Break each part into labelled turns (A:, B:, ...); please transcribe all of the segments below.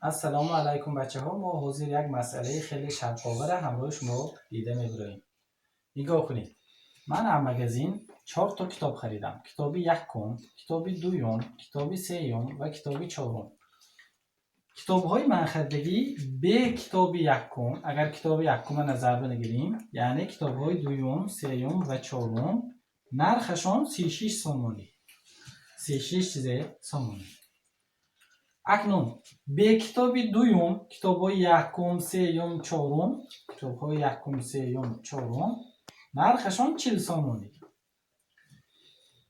A: السلام علیکم بچه ها. ما حضور یک مسئله خیلی شب‌آور همراه شما دیده می‌بریم. نگاه کنید. من از مگزین 4 تا کتاب خریدم. کتاب یکم، کتاب دوم، کتاب سوم و کتاب چهارم. کتاب‌های من خریدگی به کتاب یکم، اگر کتاب یکم نظر بگیریم، یعنی کتاب‌های دوم، سوم و چهارم، نرخشان 36 سومانی. 36 سومانی. اکنون به کتاب دوم، کتاب‌های یکم، سوم، چهارم، کتاب‌های یکم، سوم، چهارم، نرخشان 40 سومانی.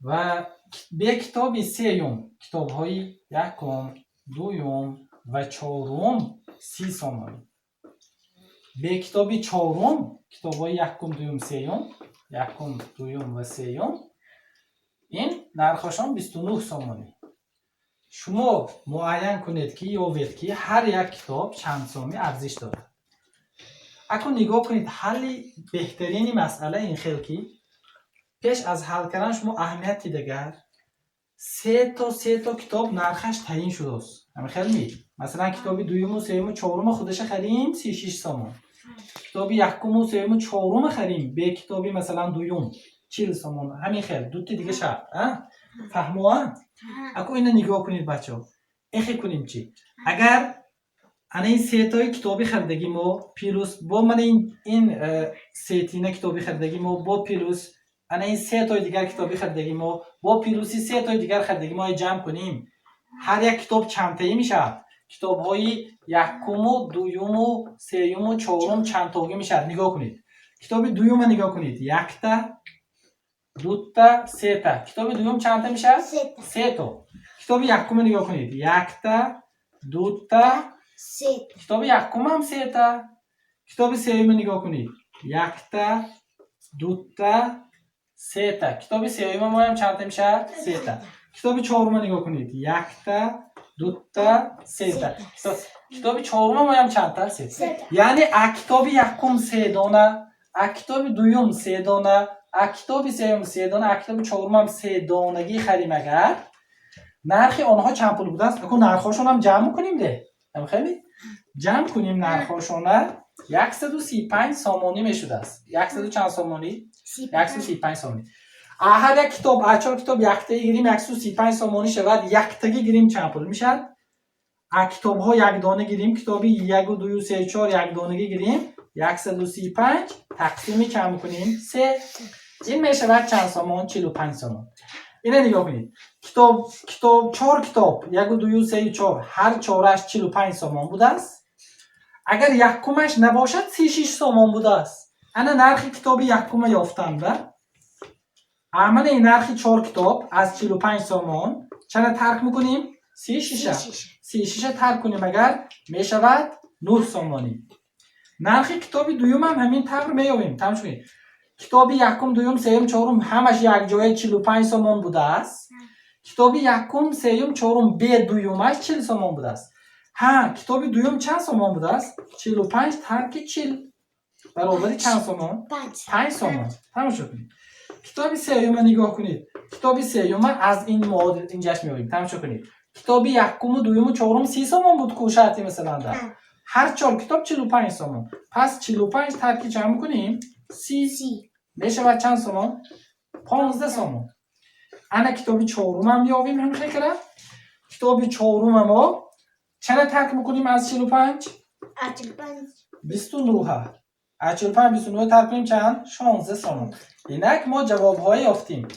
A: و به کتاب سوم، کتاب‌های یکم، دوم و چهارم 30 سومانی. به کتاب چهارم، کتاب‌های یکم، دوم، سوم، یکم، دوم و سوم، این نرخشان 29 سومانی. شما معین کنید که یابید که هر یک کتاب چند سومی ارزش داره. اکنون نگاه کنید، حل بهترین مسئله این خیلی که پیش از حل کردن شما اهمیتی دیگر سه تا کتاب نرخش تعیین شده است. همین خیلی مثلا کتاب دوم و سوم و چهارم خودش خریم 36 سوم. کتاب یکم و سوم و چهارم خریم به کتابی مثلا دوم 40 سوم. همین خیلی دو تا دیگه شرط. فهموها؟ اکو اینو نگاه کنید بچه‌ها. این کنیم چی؟ اگر این سه تای کتابی خریدگی ما پیروز با من این سه تینه کتابی خریدگی ما با پیروز این سه تای دیگر کتابی خریدگی ما با پیروزی سه تای دیگر خریدگی ما جمع کنیم، هر یک کتاب چند تایی میشه؟ کتاب‌های یکم و دوم و سوم و چهارم چند تایی میشه؟ نگاه کنید. کتاب دوم نگاه کنید. یک تا، دو تا، سه تا. کتاب دوم چند تا میشه؟ سه تا. کتاب یکم نگاه کنید. یک تا، دو تا، سه تا. کتاب یکم هم سه تا. کتاب سوم نگاه کنید. یک تا، دو تا، سه تا. کتاب سوم ما هم چند تا میشه؟ سه تا. کتاب چهارم نگاه کنید. یک تا، دو تا، سه تا. کتاب چهارم ما هم چند تا؟ سه تا. یعنی کتاب یکم سه دانه، کتاب دوم سه دانه، کتاب سوم سه دانه، کتاب چهارم هم سه دانگی خریم. اگر نرخ آنها چند پول بوده است، اکو نرخاشون هم جمع کنیم ده. خیلی جمع کنیم نرخاشون 135 سومانی میشده است. 100 چند سومانی؟ 135 سومانی. هر یک کتاب چهار کتاب یک تایی گیریم 135 سومانی شود. یک تایی گیریم چند پول میشد؟ کتاب ها یک دانه گیریم، کتابی 1 و 2 و 3 و 4 یک دانگی گیریم 135 تقسیم چند کنیم 3. این میشود چند سومان؟ 45 سومان. اینه نگاه کنید. کتاب 4 کتاب 1 و 2 و 3 و 4 هر چهارش 45 سومان بوده است. اگر یکمش نباشد 36 سومان بوده است. انا نرخ کتاب یکم یافتم ده. اما این نرخ 4 کتاب از 45 سومان چند ترک میکنیم؟ 36 ترک کنیم اگر میشود 9 سومانی. نرخ کتاب دوم هم همین طور میابیم. تمام شد. کتاب یکم، دوم، سوم، چهارم همش یک جای 45 سومان بوده است. کتاب یکم، سوم، چهارم به دومش 40 سومان بوده است. کتاب دوم چند سومان بوده است؟ 45 ترک 40 برابر چند سومان؟ 5 سومان. تمام شد. کتاب سوم نگاه کنید. کتاب سوم از این معادل اینجاش میاریم. تمام شد. کتاب یکم و دوم و چهارم 30 سومان بود کوشاتی مثلا ده. هر 4 کتاب 45 سومان. پس 45 ترک جمع کنیم 30 میشه چند سومان؟ 15 سومان. انا کتاب چهارم هم بیاویم هم خیلی کرد. کتاب چهارم ما چند ترک میکنیم از 45؟ 29. 29 ترک کنیم چند؟ 16 سومان. اینک ما جواب های یافتیم.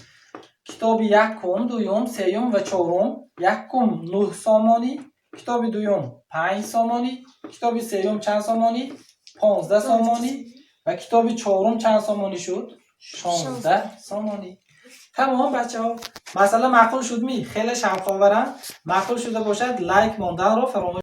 A: کتاب یکم، دوم، سوم و چهارم یکم 9 سومانی، کتاب دوم 5 سومانی، کتاب سوم چند سومانی؟ 15 سومانی و کتاب چهارم چند سومانی شد؟ 16 سومانی. تمام بچه‌ها. مثلا معقول شد خیلی شب‌آورم. معقول شده باشد لایک ماندن رو فراموش